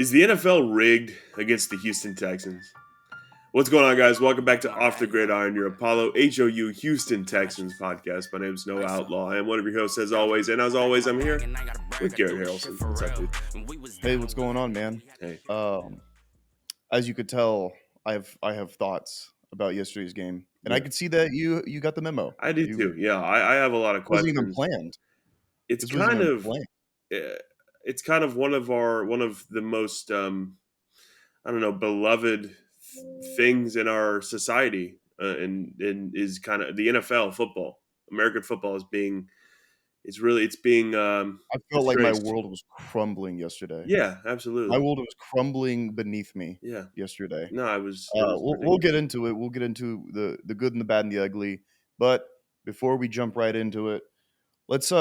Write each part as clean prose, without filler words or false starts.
Is the NFL rigged against the Houston Texans? What's going on, guys? Welcome back to Off the Gridiron, your Apollo HOU Houston Texans podcast. My name is Noah Outlaw. I am one of your hosts, as always. And as always, I'm here with Garrett Harrelson. What's up, dude? Hey, what's going on, man? Hey. As you could tell, I have thoughts about yesterday's game, and Yeah. I could see that you got the memo. I do too. Yeah, I have a lot of It wasn't questions. even planned. It's This wasn't kind even of planned. it's kind of one of the most beloved things in our society, and is kind of the NFL football. American football is being it's being I felt like my disgraced. world was crumbling yesterday. Yeah, My absolutely. world was crumbling beneath me Yeah. yesterday. No, it was We'll ridiculous. get into it. We'll get into the good and the bad and the ugly. But before we jump right into it, let's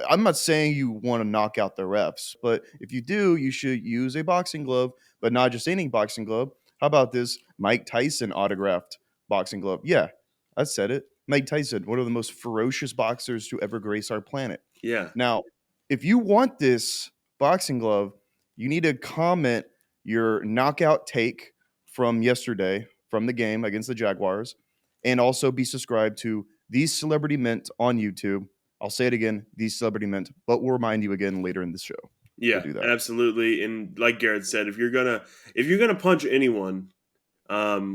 I'm not saying you want to knock out the refs, but if you do, you should use a boxing glove, but not just any boxing glove. How about this Mike Tyson autographed boxing glove? Yeah, I said it. Mike Tyson, one of the most ferocious boxers to ever grace our planet. Yeah. Now, if you want this boxing glove, you need to comment your knockout take from yesterday from the game against the Jaguars, and also be subscribed to These Celebrity Mint on YouTube. I'll say it again, These Celebrity Mint, but we'll remind you again later in the show. Yeah, do that. absolutely. And like Garrett said, if you're gonna punch anyone,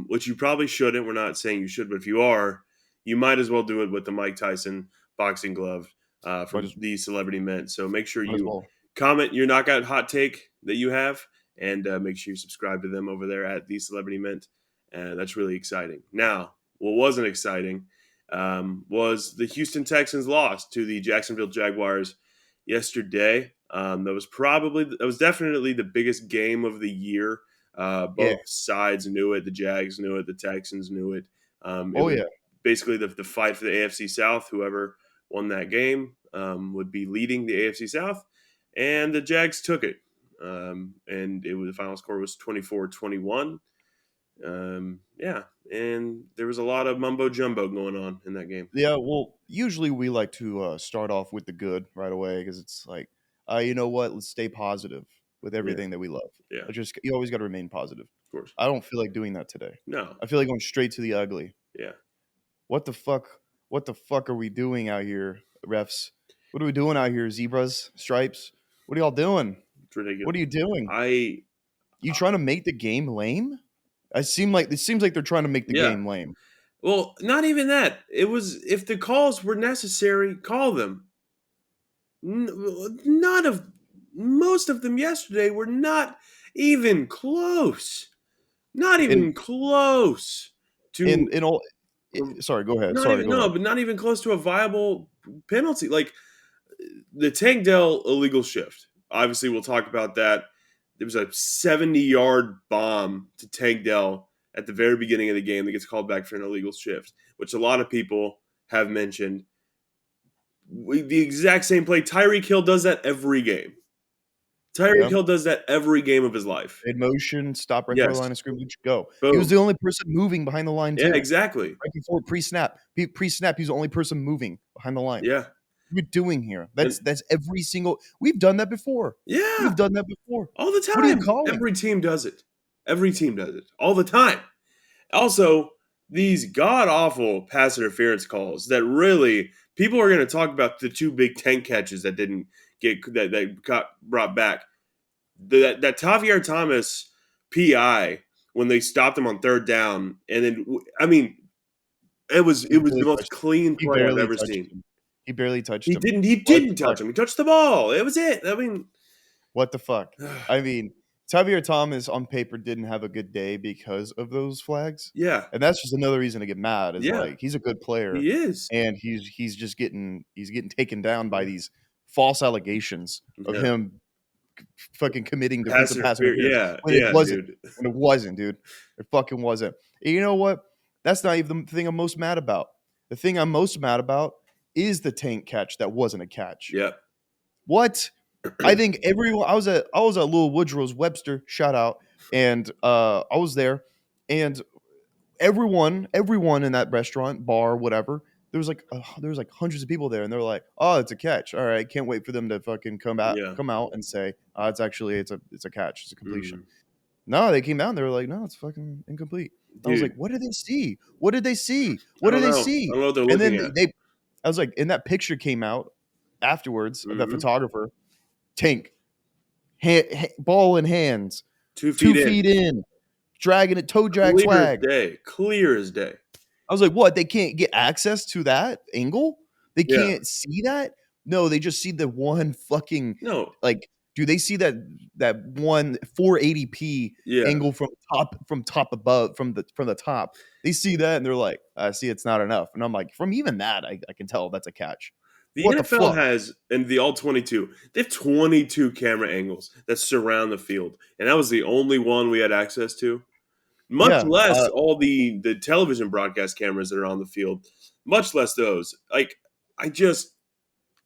which you probably shouldn't, we're not saying you should, but if you are, you might as well do it with the Mike Tyson boxing glove from the Celebrity Mint. So make sure you comment your knockout hot take that you have, and make sure you subscribe to them over there at the Celebrity Mint. That's really exciting. Now, what wasn't exciting was the Houston Texans lost to the Jacksonville Jaguars yesterday. That was definitely the biggest game of the year. Both sides knew it. The Jags knew it. The Texans knew it. Basically the fight for the AFC South. Whoever won that game would be leading the AFC South, and the Jags took it. And the final score was 24-21. And there was a lot of mumbo jumbo going on in that game. Yeah, well, usually we like to start off with the good right away because it's like, you know what? Let's stay positive with everything that we love. Yeah, You always got to remain positive. Of course. I don't feel like doing that today. No. I feel like going straight to the ugly. Yeah. What the fuck? What the fuck are we doing out here, refs? What are we doing out here, zebras, stripes? What are y'all doing? It's ridiculous. What are you doing? You trying to make the game lame? It seems like they're trying to make the game lame. Well, not even that. It was, if the calls were necessary, call them. Most of them yesterday were not even close. Not even close to. Sorry, go ahead. But not even close to a viable penalty. Like the Tank Dell illegal shift. Obviously, we'll talk about that. There was a 70-yard bomb to Tank Dell at the very beginning of the game that gets called back for an illegal shift, which a lot of people have mentioned. The exact same play. Tyreek Hill does that every game. Tyreek Hill does that every game of his life. In motion, stop right before the line of scrimmage, go. Boom. He was the only person moving behind the line, too. Yeah, exactly. Right before pre-snap. Pre-snap, he's the only person moving behind the line. Yeah. What are we doing here? That's every single – we've done that before. Yeah. We've done that before. All the time. What are you calling? Every team does it. Every team does it. All the time. Also, these god-awful pass interference calls that really – people are going to talk about the two big tank catches that didn't get – that got brought back. That Tavier Thomas PI when they stopped him on third down, and then it was the most clean play I've ever seen. He barely touched him. He didn't touch him. He touched the ball. It was it. What the fuck? Tavier Thomas on paper didn't have a good day because of those flags. Yeah, and that's just another reason to get mad. He's a good player. He is, and he's just getting taken down by these false allegations of him fucking committing defensive pass interference. It wasn't, dude. It fucking wasn't. And you know what? That's not even the thing I'm most mad about. The thing I'm most mad about is the tank catch that wasn't a catch. Yeah. What? I think everyone. I was at Little Woodrow's Webster, shout out, and I was there, and everyone in that restaurant, bar, whatever, there was like hundreds of people there, and they're like, "Oh, it's a catch. All right, can't wait for them to fucking Yeah. come out and say, it's a catch, it's a completion." Mm. No, they came down. They were like, "No, it's fucking incomplete." I was like, Dude, "What did they see? What did they see? I What did don't they know. I see?" don't know what they're And looking then at. I was like, and that picture came out afterwards of that Mhm. photographer, tank, ball in hands, 2 2 feet in. feet in, dragging it, toe drag Clear as swag. day. Clear as day. I was like, "What? They can't get access to that angle? They Yeah. can't see that?" No, they just see the one fucking No. like, do they see that one 480p Yeah. angle from top above from the top? They see that and they're like, "I see it's not enough." And I'm like, "From even that, I can tell that's a catch." The What the NFL fuck? has, and the all 22, they have 22 camera angles that surround the field. And that was the only one we had access to. Much Yeah, less all the television broadcast cameras that are on the field. Much less those. Like, I just,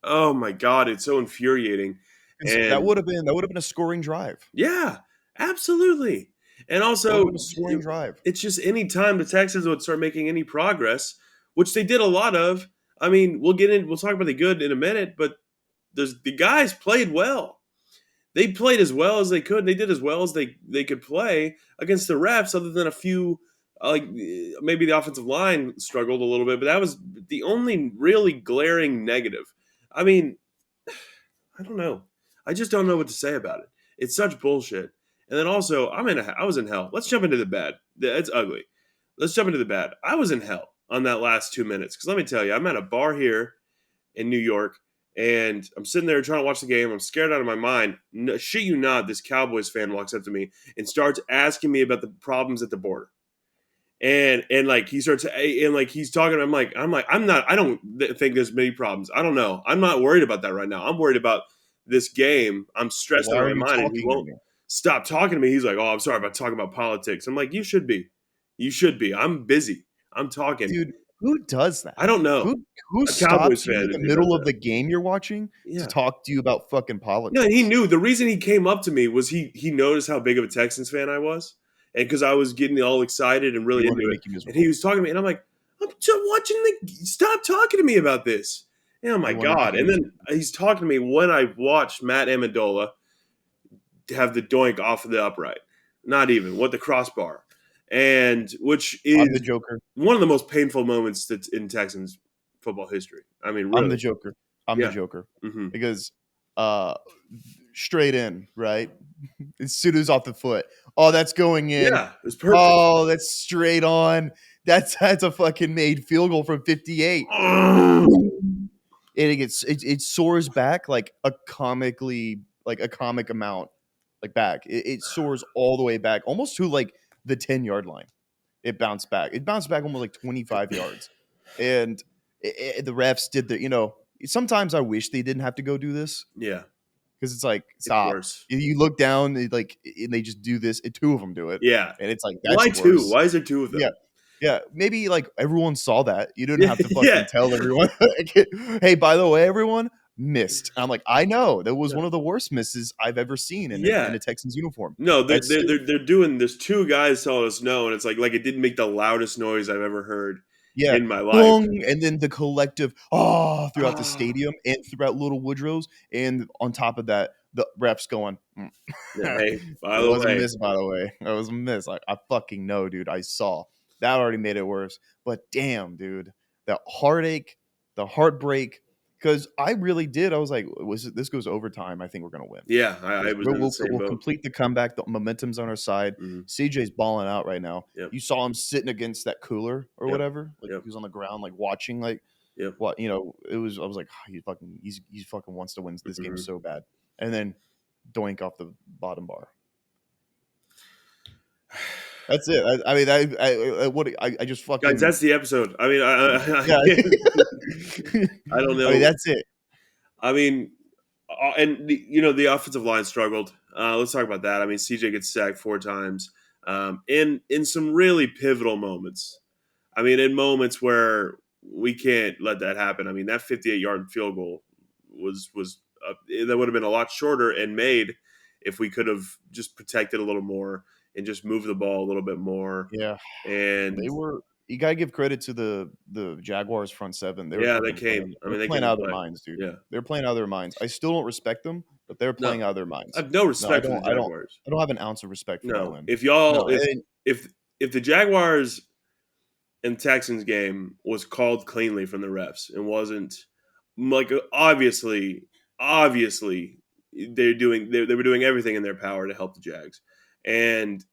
oh my God, it's so infuriating. 'cause And that would have been a scoring drive. yeah, absolutely. And That would have also, been a scoring drive. it's just any time the Texans would start making any progress, which they did a lot of. I mean, we'll talk about the good in a minute, but the guys played well. They played as well as they could. They did as well as they could play against the refs, other than a few, like maybe the offensive line struggled a little bit, but that was the only really glaring negative. I mean, I don't know. I just don't know what to say about it. It's such bullshit. And then also, I was in hell. Let's jump into the bad. It's ugly. Let's jump into the bad. I was in hell on that last 2 minutes because let me tell you, I'm at a bar here in New York, and I'm sitting there trying to watch the game. I'm scared out of my mind. No, shit you not, this Cowboys fan walks up to me and starts asking me about the problems at the border. And like he starts and like he's talking. I'm not. I don't think there's many problems. I don't know. I'm not worried about that right now. I'm worried about this game. I'm stressed Why out are of you my mind, and he talking to won't me? stop talking to me. He's like, "Oh, I'm sorry about talking about politics." I'm like, "You should be. You should be. I'm busy. I'm talking. Dude, who does that? I don't know. Who A Cowboys stops you fan in is the who does middle of that. the game you're watching to Yeah." talk to you about fucking No, and he politics? knew the reason he came up to me was he noticed how big of a Texans fan I was, and because I was getting all excited and He really wanted into to it, make you and he miserable. was talking to me, and I'm like, I'm just watching the. Stop talking to me about this. Oh my He wanted to make God! you And then miserable. he's talking to me when I watched Matt Amendola have the doink off of the upright, not even what the crossbar, and which I'm the is Joker. one of the most painful moments that's in Texans football history. I mean, I'm the really, Joker. I'm the yeah. Joker. Hmm. Because uh straight in, right? As soon as off the foot. Oh, that's going in. Yeah, it was perfect. Oh, that's straight on. That's a fucking made field goal from 58. Ugh. Boom. And it soars back like a comic amount like back. It soars all the way back, almost to like the 10-yard line. It bounced back. It bounced back almost like 25 yards. And the refs did sometimes I wish they didn't have to go do this Yeah, because it's like, it's stop. worse. You look down, and they just do this, and two of them do it. Yeah. And it's like, that's Why two? worse. Why is there two of Yeah. them? Yeah, maybe like everyone saw that. You didn't Yeah, have to yeah, fucking tell everyone. Hey, by the way, everyone missed. I'm like, I know that was yeah. one of the worst misses I've ever seen in Yeah. a Texans uniform. No, That's they're doing. There's two guys telling us no, and it's like it didn't make the loudest noise I've ever heard Yeah, in my life. boom, and then the collective throughout the Ah, stadium and throughout Little Woodrow's, and on top of that, the refs going, yeah, It hey, by the was a way, miss, by the way. It was a miss. I fucking know, dude. I saw. That already made it worse. But damn, dude, the heartache, the heartbreak, because I really did. I was like, this goes overtime? I think we're gonna win. yeah, I 'Cause was in the same we'll boat. complete the comeback. The momentum's on our side. Mhm. CJ's balling out right now. Yep, You saw him sitting against that cooler or yep, whatever. Like yep, he was on the ground, like watching, like yep. what it was. I was like, he fucking wants to win this game Mhm. so bad. And then doink off the bottom bar. That's it. I mean, I just Guys, fucking that's the episode. I mean, yeah. I don't I mean, know. that's it. I mean, and the offensive line struggled. Let's talk about that. I mean, CJ gets sacked 4 times, in some really pivotal moments. I mean, in moments where we can't let that happen. I mean, that 58-yard field goal was that would have been a lot shorter and made if we could have just protected a little more and just moved the ball a little bit more. Yeah, And they were. you gotta give credit to the Jaguars front seven. They were Yeah, they fucking playing. came. I They were mean, they playing came to out of their play. minds, dude. Yeah. They're playing out of their minds. I still don't respect them, but they're playing No, out of their I minds. have no No, I respect for the don't. I don't. Jaguars. I don't have an ounce of respect for that No, win. if y'all, No, and if the Jaguars and Texans game was called cleanly from the refs and wasn't like obviously they were doing everything in their power to help the Jags, and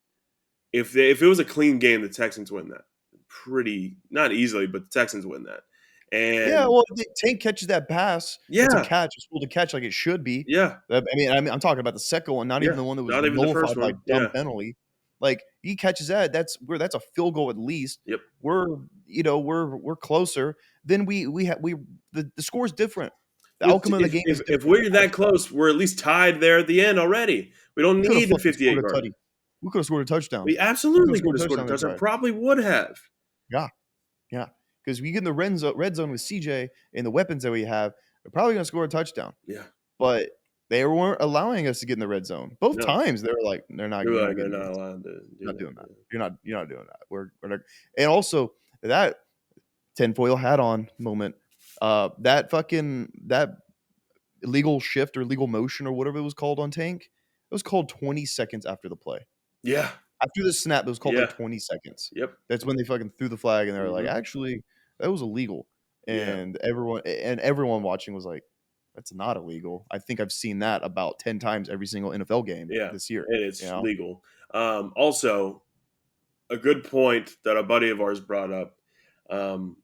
if it was a clean game, the Texans win that pretty not easily, but the Texans win that, yeah, and well, if Tank catches that pass, it's a yeah, catch. It's ruled a catch like it should be. yeah, I'm talking about the second one, not even yeah, the one that was not even the first nullified by one, dumb yeah, penalty. Like he catches that, that's a field goal at least. yep. We're we're closer. Then the score is different. The With outcome of the game is if different. we're that close, we're at least tied there at the end already. We don't We could have need the fucking 58 scored a yard. tutty. We could have scored a touchdown. We We could have absolutely could scored have a scored a touchdown this touchdown. drive. Probably would have. Yeah, yeah. Because we get in the red zone with CJ and the weapons that we have, we're probably gonna score a touchdown. Yeah. But they weren't allowing us to get in the red zone. Both No. times they were like, "You're not They're getting in the not red zone. allowed to do You're not that. doing that. You're not doing that. We're not." And also that tinfoil hat on moment, that illegal shift or legal motion or whatever it was called on Tank, it was called 20 seconds after the play. Yeah. After the snap, it was called Yeah. like 20 seconds. Yep. That's when they fucking threw the flag and they were like, Mhm. actually, that was illegal. Yeah. And everyone watching was like, that's not illegal. I think I've seen that about 10 times every single NFL game Yeah. this year. And it's You know? legal. Also, a good point that a buddy of ours brought up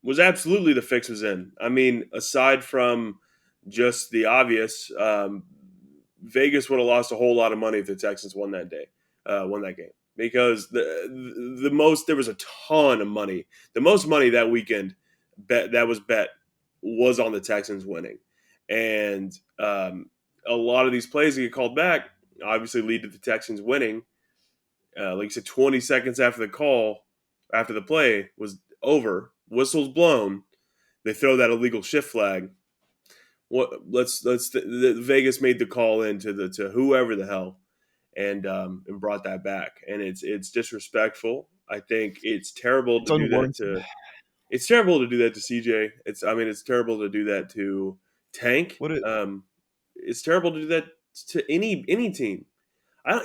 was absolutely the fix was in. I mean, aside from just the obvious, Vegas would have lost a whole lot of money if the Texans won that day, won that game, because the most there was a ton of money. The most money that weekend bet was on the Texans winning, and a lot of these plays that get called back obviously lead to the Texans winning. Like you said, 20 seconds after the call, after the play was over, whistle's blown, they throw that illegal shift flag. Vegas made the call in to whoever the hell, and brought that back, and it's disrespectful. I think it's terrible It's to do that unwarranted. to. It's terrible to do that to CJ. It's terrible to do that to Tank. What it, It's terrible to do that to any team.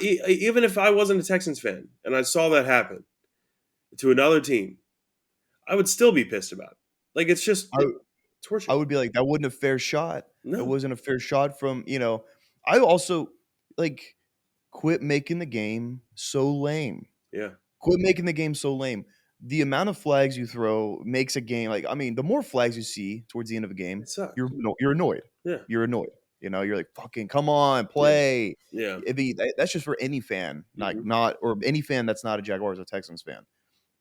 Even if I wasn't a Texans fan and I saw that happen to another team, I would still be pissed about it. Like it's just I, torture. I would be like, that wasn't a fair shot. That No. wasn't a fair shot from, I also like quit making the game so lame. Yeah. Quit making the game so lame. The amount of flags you throw makes a game like I mean, the more flags you see towards the end of a game, It sucks. you're annoyed. Yeah. You're annoyed. You're like, fucking come on, Yeah. play. Yeah. That's just for any fan, Mhm. not or any fan that's not a Jaguars or Texans fan.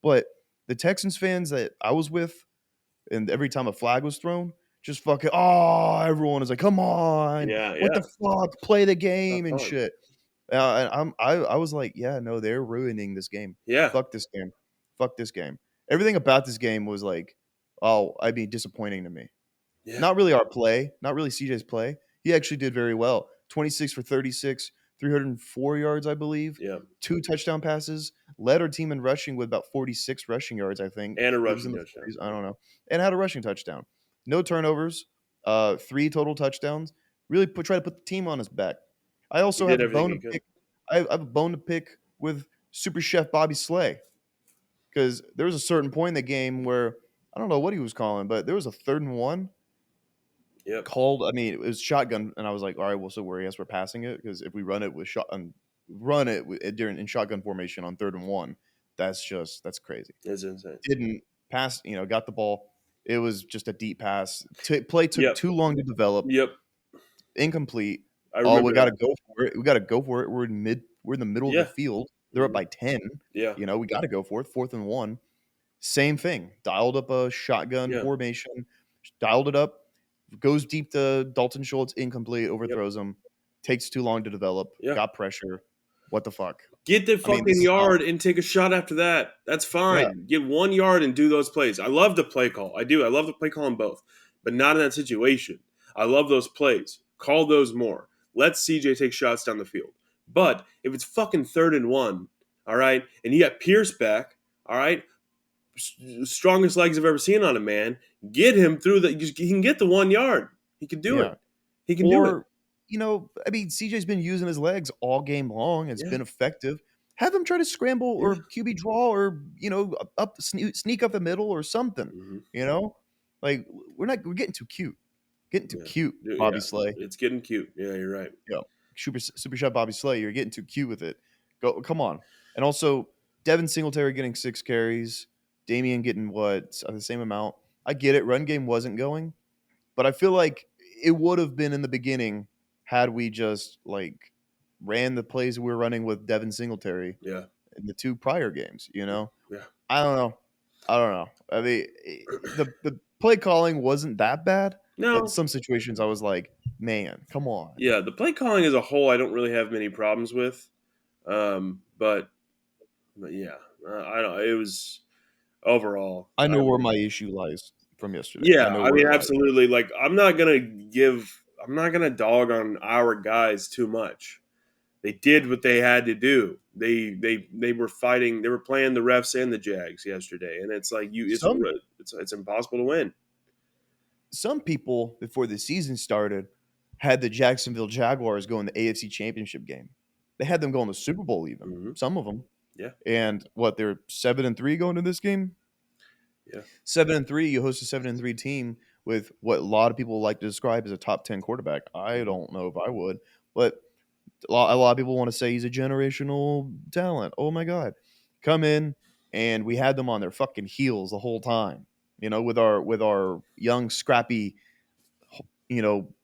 But the Texans fans that I was with, and every time a flag was thrown, just fucking everyone is like, come on, Yeah. what Yeah. the fuck, play the Not game and fun. shit. I was like, yeah, no, they're ruining this game. Yeah. Fuck this game. Fuck this game. Everything about this game was like, disappointing to me. Yeah. Not really our play, not really CJ's play. He actually did very well. 26 for 36, 304 yards, I believe. Yeah. 2 touchdown passes. Led our team in rushing with about 46 rushing yards, I think. And a It was rushing in the touchdown. 40s, I don't know. And had a rushing touchdown. No turnovers. 3 total touchdowns. Really try to put the team on his back. I also He did have a bone everything to he could. pick. I have a bone to pick with Super Chef Bobby Slay. Because there was a certain point in the game where I don't know what he was calling, but there was a 3rd and 1 Yep. called. I mean, it was shotgun, and I was like, all right, well, so I guess we're passing it because if we run it with during in shotgun formation on 3rd and 1, that's crazy. It's insane. Didn't pass, got the ball. It was just a deep pass. Play took too long to develop. Yep. Incomplete. I remember We got to that. go for it. We got to go for it. We're in the middle of Yeah. the field. They're up by 10. Yeah. We got to go for it. 4th and 1. Same thing. Dialed up a shotgun Yeah. formation. Dialed it up. Goes deep to Dalton Schultz. Incomplete. Overthrows him. Takes too long to develop. Yeah. Got pressure. What the fuck? Get the fucking yard and take a shot after that. That's fine. Yeah. Get 1 yard and do those plays. I love the play call. I do. I love the play call in both, but not in that situation. I love those plays. Call those more. Let CJ take shots down the field. But if it's fucking 3rd and 1, all right, and you got Pierce back, all right, strongest legs I've ever seen on a man. Get him through the. He can get the 1 yard. He can do it. Yeah. He can do it. Or, I mean, CJ's been using his legs all game long. It's Yeah. been effective. Have him try to scramble Yeah. or QB draw or, sneak up the middle or something. Mm-hmm. Like we're getting too cute. Getting too Yeah. cute, Yeah. Bobby Slay. It's getting cute. Yeah, you're right. Yeah. Super shot Bobby Slay. You're getting too cute with it. Come on. And also, Devin Singletary getting 6 carries. Damian getting what? The same amount. I get it. Run game wasn't going. But I feel like it would have been in the beginning had we just like ran the plays we were running with Devin Singletary Yeah. in the 2 prior games. Yeah. I don't know. I mean, the play calling wasn't that bad, but in No. some situations I was like, man, come on. Yeah, the play calling as a whole, I don't really have many problems with. But yeah, I don't. It was overall. I know where my issue lies from yesterday. Yeah, I know I where mean, it lies. absolutely. Like, I'm not gonna dog on our guys too much. They did what they had to do. They were fighting. They were playing the refs and the Jags yesterday, and it's like Some it's impossible to win. some people before the season started had the Jacksonville Jaguars go in the AFC Championship game. They had them go in the Super Bowl even. Mm-hmm. Some of them. Yeah. And what, they're 7-3 going to this game? Yeah. 7-3, you host a 7-3 team with what a lot of people like to describe as a top 10 quarterback. I Mm-hmm. don't know if I would, but a lot of people want to say he's a generational talent. Oh my god. Come in, and we had them on their fucking heels the whole time. With our young scrappy,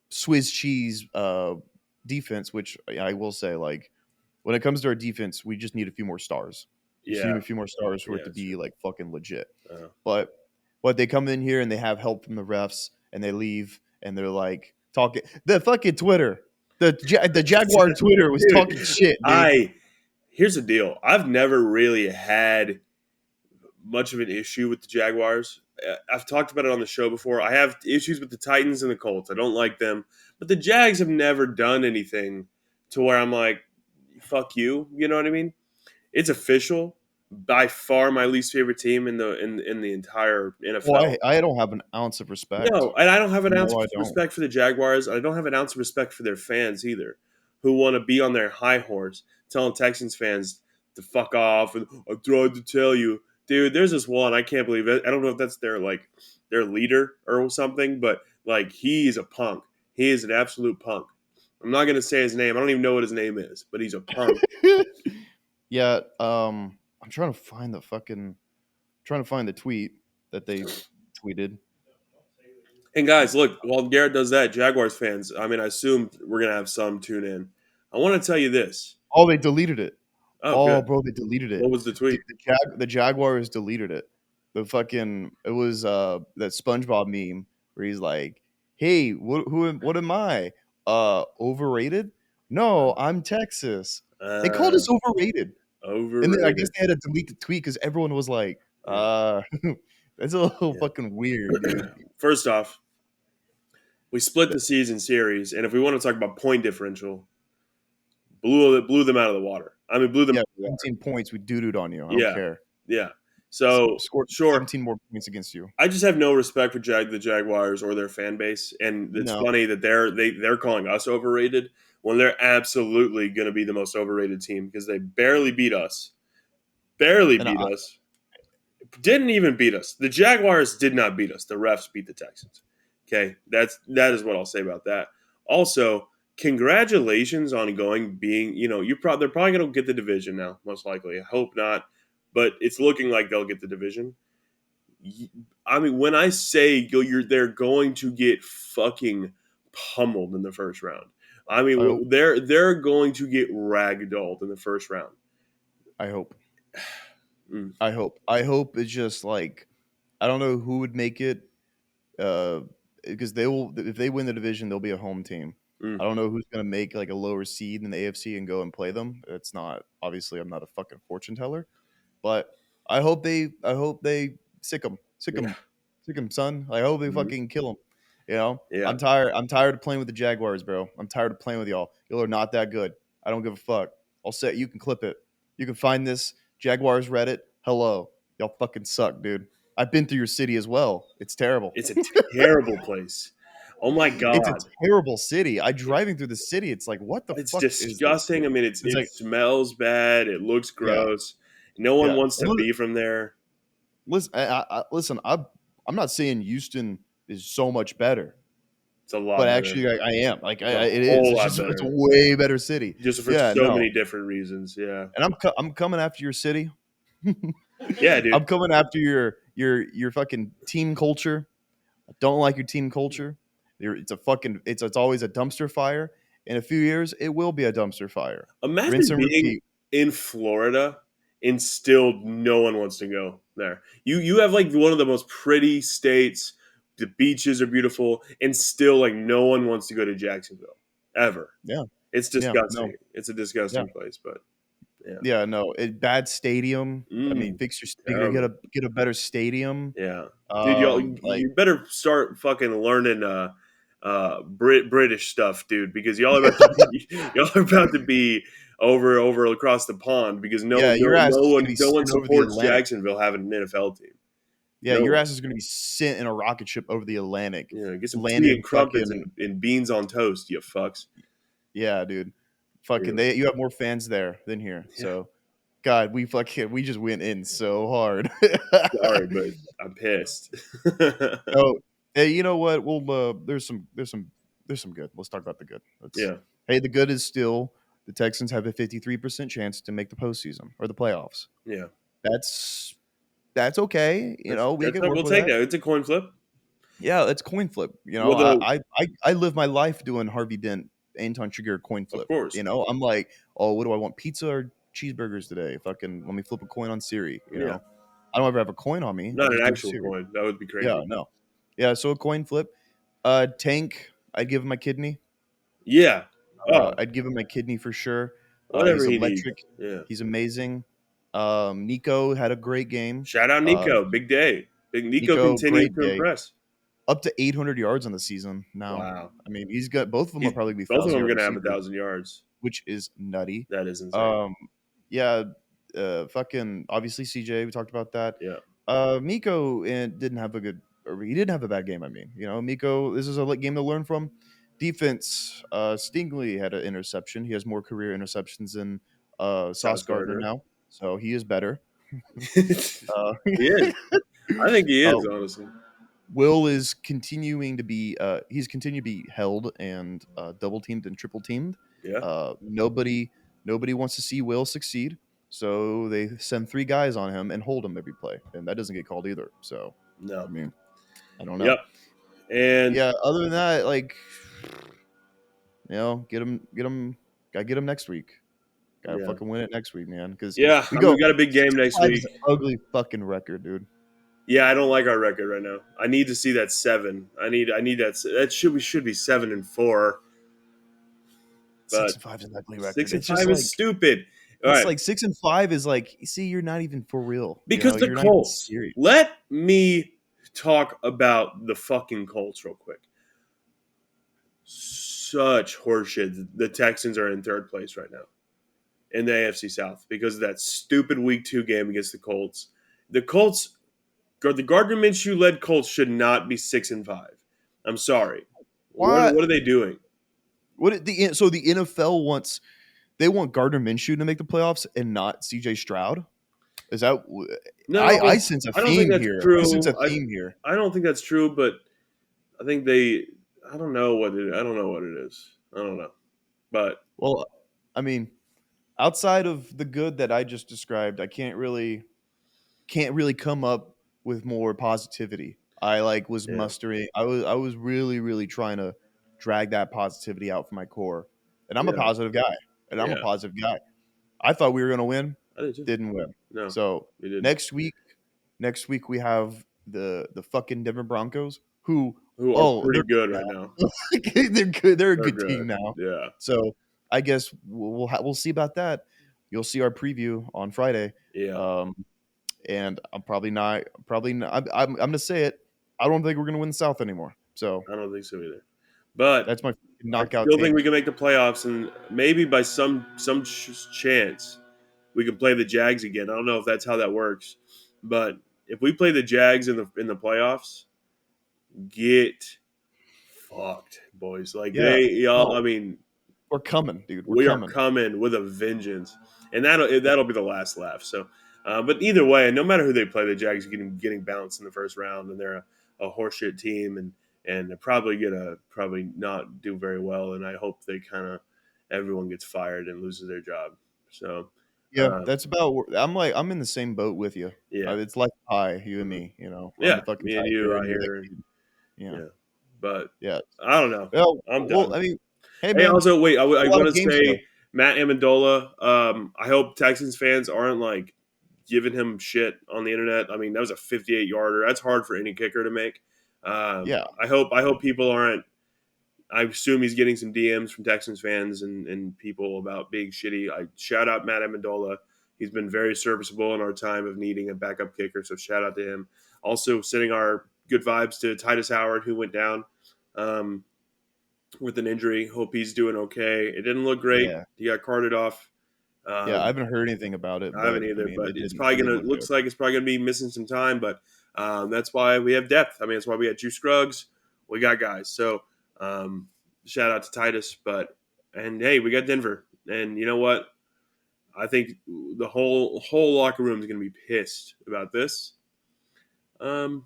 Swiss cheese defense, which I will say, like, when it comes to our defense, we just need a few more stars. We just need Yeah. a few more stars for Yeah, it to it's be true. like fucking legit. Uh, But they come in here and they have help from the refs, and they leave and they're like talking the fucking Twitter. The Jaguar Twitter was Dude, talking shit, dude. Here's the deal. I've never really had much of an issue with the Jaguars. I've talked about it on the show before. I have issues with the Titans and the Colts. I don't like them, but the Jags have never done anything to where I'm like, "Fuck you." You know what I mean? It's official. By far, my least favorite team in the entire Well, NFL. I don't have an ounce of respect. No, and I don't have an ounce No, of I don't. respect for the Jaguars. I don't have an ounce of respect for their fans either, who want to be on their high horse, telling Texans fans to fuck off. And I'm trying to tell you, dude. There's this one. I can't believe it. I don't know if that's their leader or something, but like he's a punk. He is an absolute punk. I'm not gonna say his name. I don't even know what his name is, but he's a punk. Yeah, I'm trying to find the tweet that they tweeted. And guys, look, while Garrett does that, Jaguars fans, I mean, I assume we're gonna have some tune in. I want to tell you this. Oh, they deleted it. Oh, Oh, good. bro, they deleted it. What was the tweet? The Jaguars deleted it. It was that SpongeBob meme where he's like, "Hey, what am I? Overrated? No, I'm Texas." They called us overrated, and then I guess Overrated. they had to delete the tweet because everyone was like, Yeah. "That's a little Yeah. fucking weird, dude." First off, we split the season series, and if we want to talk about point differential, blew them out of the water. I mean, blew them. Yeah, 17 points we doo-dooed on you. I don't Yeah, care. yeah. So Scored sure, 17 more points against you. I just have no respect for the Jaguars or their fan base, and it's No. funny that they're calling us overrated when they're absolutely going to be the most overrated team because they barely beat us. Barely And beat us. Didn't even beat us. The Jaguars did not beat us. The refs beat the Texans. Okay, that is what I'll say about that. Also, congratulations on being. They're probably going to get the division now, most likely. I hope not, but it's looking like they'll get the division. I mean, when I say they're going to get fucking pummeled in the first round. I mean, they're going to get ragdolled in the first round. I hope. Mm. I hope it's just like, I don't know who would make it, because if they win the division, they'll be a home team. Mm. I don't know who's gonna make like a lower seed in the AFC and go and play them. It's not, obviously, I'm not a fucking fortune teller, but I hope they sick them, son. I hope they fucking kill them. Yeah. I'm tired of playing with the Jaguars, bro. I'm tired of playing with y'all. Y'all are not that good. I don't give a fuck. You can clip it. You can find this Jaguars Reddit. Hello. Y'all fucking suck, dude. I've been through your city as well. It's terrible. It's a terrible place. Oh my It's a god. terrible city. I driving through the city. It's like, what the It's fuck is this, disgusting. I dude? mean, It's it like, smells bad. It looks yeah, gross. No one yeah. wants to be from there. Listen, listen. I'm not saying Houston is so much better, It's a lot but better. actually, I am. Like, It's a it is. whole It's lot just it's a better. way better city. Just for Yeah, so no. many different reasons. Yeah. And I'm coming after your city. Yeah, dude. I'm coming after your fucking team culture. I don't like your team culture. It's a fucking it's always a dumpster fire. In a few years, it will be a dumpster fire. Rinse Imagine and being repeat. in Florida and still no one wants to go there. You have like one of the most pretty states. The beaches are beautiful, and still like no one wants to go to Jacksonville ever. Yeah, It's yeah, no, disgusting. It's a yeah, disgusting place, but yeah. yeah, no. Bad stadium. I mean, Mm, fix your terrible. get a better stadium. Yeah, dude, y'all, Like you better start fucking learning British stuff, dude, because y'all are about to be y'all are about to be over across the pond because yeah, your ass is gonna be no one sent over the supports Atlantic. Jacksonville having an NFL team. Yeah, No your one. ass is gonna be sent in a rocket ship over the Atlantic, Yeah, get some tea and landing crumpets fucking and beans on toast, you fucks. yeah, dude. Yeah, Fucking you have more fans there than here. yeah. So God, we just went in so hard. Sorry, but I'm pissed. Oh, hey, you know what? We'll there's some good. Let's talk about the good. Let's Yeah, hey, the good is still the Texans have a 53% chance to make the postseason or the playoffs. yeah. That's that's okay. You know, we That's can what work we'll with take that. now. It's a coin flip. Yeah, it's coin flip. You know, Well, the I live my life doing Harvey Dent, Anton Chigurh coin of flip. course, You know, I'm like, oh, what do I want? Pizza or cheeseburgers today? Fucking let me flip a coin on Siri. You yeah. know, I don't ever have a coin on me. I Not an just do it with actual Siri. coin. That would be Yeah, crazy. no. Yeah, so a coin flip. Tank, I'd give him my kidney. Yeah. Oh, I'd give him my kidney for sure. whatever He's he needs. electric. Yeah. He's amazing. Nico had a great game. Shout out Uh, Nico. Big day. Big Nico Nico, continues great to day. impress. Up to 800 yards on the season now. Wow. I mean, he's got both of them He's are probably gonna be both of 1,000 them are yard gonna have receivers, 1,000 yards. which is nutty. That is insane. Yeah, fucking obviously CJ. We talked about that. Yeah. Miko didn't have a good, or he didn't have a bad game. I mean, you know, Miko. This is a game to learn from. Defense. Stingley had an interception. He has more career interceptions than Sauce Sauce Gardner Gardner. now, so he is better. Uh, He is. I think he uh, is, honestly. Will is continuing to be he's continued to be held and double teamed and triple teamed. Yeah. Nobody wants to see Will succeed, so they send three guys on him and hold him every play, and that doesn't get called either. So I No. mean, I don't know. Yep. And Yeah, other than that, like you know, gotta get him next week. Gotta yeah. fucking win it next week, man. Because Yeah. we I mean, go we got a big game next 6-5 week. is an ugly fucking record, dude. Yeah, I don't like our record right now. I need to see that 7. I need that we should be 7-4. But 6-5 is an ugly record. 6 and It's just 5 is like stupid. All it's right. like 6-5 is like, see, you're not even for real. Because the You're not even Colts. serious. Let me talk about the fucking Colts real quick. Such horseshit. The Texans are in third place right now in the AFC South because of that stupid Week 2 game against the Colts. The Gardner Minshew led Colts should not be 6-5. I'm sorry. Why? What are they doing? So the NFL they want Gardner Minshew to make the playoffs and not CJ Stroud? Is that No, I sense a I don't think theme that's here. I sense true. a theme here. I don't think that's true, but I think I don't know what it is. I don't know. But Well, I mean, outside of the good that I just described, I can't really come up with more positivity. I was yeah. mustering. I was really trying to drag that positivity out from my core. And I'm a Yeah. positive guy. And I'm a Yeah. positive guy. I thought we were going to win. I did too. Didn't win. No, So we didn't. next week we have the fucking Denver Broncos who Who are pretty good right now. they're good. They're a They're good team good. now. Yeah. So I guess we'll see about that. You'll see our preview on Friday. Yeah. And I'm probably not. I'm gonna say it. I don't think we're gonna win the South anymore. So I don't think so either. But that's my I knockout still think we take. can make the playoffs, and maybe by some chance we can play the Jags again. I don't know if that's how that works, But if we play the Jags in the playoffs, get fucked, boys. Like Yeah. y'all. I Oh, mean, we're coming, dude. We're we are coming. coming with a vengeance, and that'll be the last laugh. So, but either way, no matter who they play, the Jags are getting bounced in the first round, and they're a horseshit team, and they're probably not do very well. And I hope they kind of everyone gets fired and loses their job. So, Yeah, um, that's about. I'm in the same boat with you. yeah, It's like pie, you and mhm. me. I'm Yeah, the fucking me and you tiger, out and you're the here, and kid. Yeah, yeah, but yeah. I don't know. I'm Well, done. I mean, hey Hey, man, also, wait, I a lot want of to games today. say Matt Amendola. I hope Texans fans aren't like giving him shit on the internet. I mean, that was a 58 yarder. That's hard for any kicker to make. Yeah, I hope people aren't. I assume he's getting some DMs from Texans fans and people about being shitty. I shout out Matt Amendola. He's been very serviceable in our time of needing a backup kicker. So shout out to him. Also, sending our good vibes to Titus Howard, who went down. Um, with an injury. Hope he's doing okay. It didn't look great. yeah, He got carted off. yeah. I Um, haven't heard anything about it, I haven't but I either, mean, but it's it probably didn't gonna look good. looks like it's probably gonna be missing some time. But that's why we have depth. I mean, that's why we had Juice Scruggs. We got guys. So um, shout out to Titus. And hey, we got Denver. And you know what? I think the whole locker room is gonna be pissed about this. Um,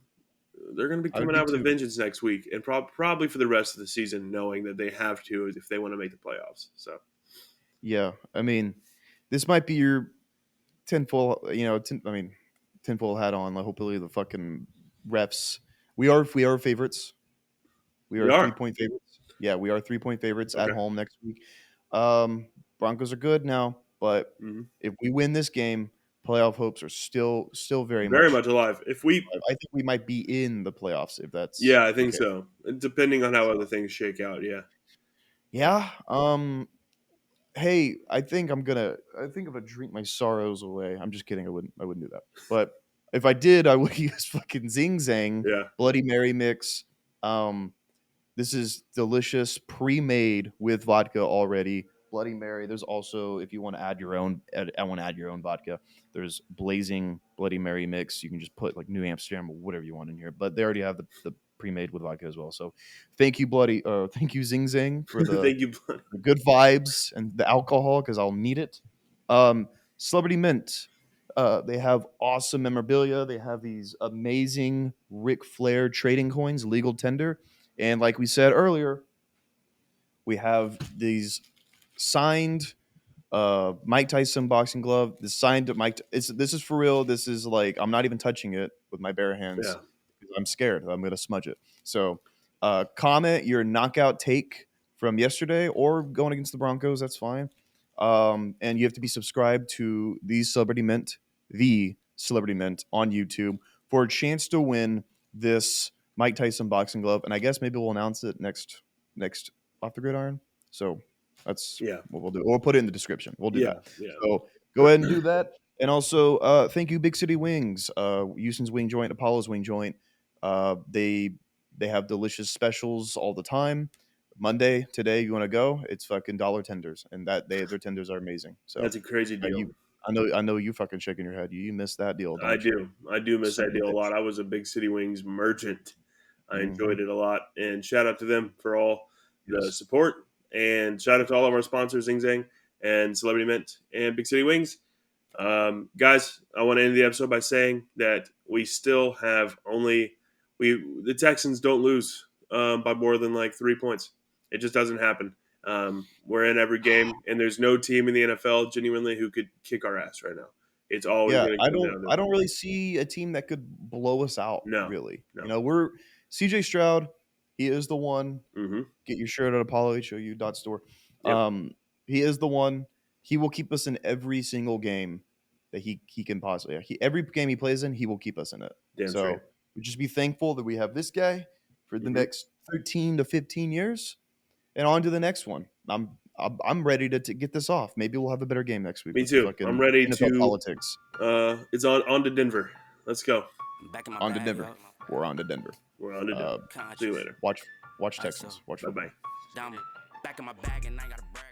they're going to be I would coming be out with a too. vengeance next week, and probably for the rest of the season, knowing that they have to if they want to make the playoffs. So Yeah, I mean, this might be your tinfoil. I mean, tinfoil hat on. Like, hopefully, the fucking refs. We are favorites. We we are are. 3-point favorites. Yeah, we are 3-point favorites at Okay. home next week. Broncos are good now, but Hmm. if we win this game, playoff hopes are still very Very much. much alive. If we, I think we might be in the playoffs if that's yeah, I the think case. so. Depending on how So, other things shake out. Yeah. yeah. Hey, I think I'm gonna drink my sorrows away. I'm just kidding. I wouldn't do that. But if I did, I would use fucking Zing Zang Yeah. Bloody Mary mix. Um, This is delicious, pre-made with vodka already. Bloody Mary. There's also, if you want to add your own, I want to add your own vodka. There's Blazing Bloody Mary mix. You can just put like New Amsterdam or whatever you want in here. But they already have the pre-made with vodka as well. So, thank you Zing Zing for Thank you. the good vibes and the alcohol because I'll need it. Celebrity Mint. They have awesome memorabilia. They have these amazing Ric Flair trading coins, legal tender. And like we said earlier, we have these signed Mike Tyson boxing glove. This signed to Mike. This is for real. This is like I'm not even touching it with my bare hands Yeah. because I'm scared I'm gonna smudge it. So comment your knockout take from yesterday or going against the Broncos. That's fine. And you have to be subscribed to the Celebrity Mint on YouTube for a chance to win this Mike Tyson boxing glove. And I guess maybe we'll announce it next off the gridiron. So that's Yeah. what we'll do. Or we'll put it in the description. We'll do Yeah. that. Yeah. So go ahead and do that. And also, thank you, Big City Wings, Houston's Wing Joint, Apollo's Wing Joint. They have delicious specials all the time. Monday today, you want to go? It's fucking dollar tenders, and their tenders are amazing. So That's a crazy deal. I know you fucking shaking your head. You missed that deal, I don't you? do. I do miss Son that of a deal a bitch. lot. I was a big City Wings merchant. I Hmm. enjoyed it a lot. And shout out to them for all the Yes. support. And shout out to all of our sponsors, Zing Zang and Celebrity Mint and Big City Wings. Guys, I want to end the episode by saying that we still have the Texans don't lose by more than like 3 points. It just doesn't happen. We're in every game, and there's no team in the NFL genuinely who could kick our ass right now. It's always Yeah, going to come down to I don't really see a team that could blow us out, no, really. no. We're CJ Stroud, he is the one. Mm-hmm. Get your shirt at ApolloHOU.store. Yep. He is the one. He will keep us in every single game that he can possibly. Every game he plays in, he will keep us in it. Damn straight. So we just be thankful that we have this guy for the Mm-hmm. next 13 to 15 years, and on to the next one. I'm ready to get this off. Maybe we'll have a better game next week Me with the too. I'm fucking ready NFL to. politics. It's on to Denver. Let's go. Back in my On to bag, Denver. yo. We're on to Denver. We're on to Denver. See you later. Watch Alright, Texans. so- Watch Bye football. bye. Down back in my bag and I ain't gotta brag.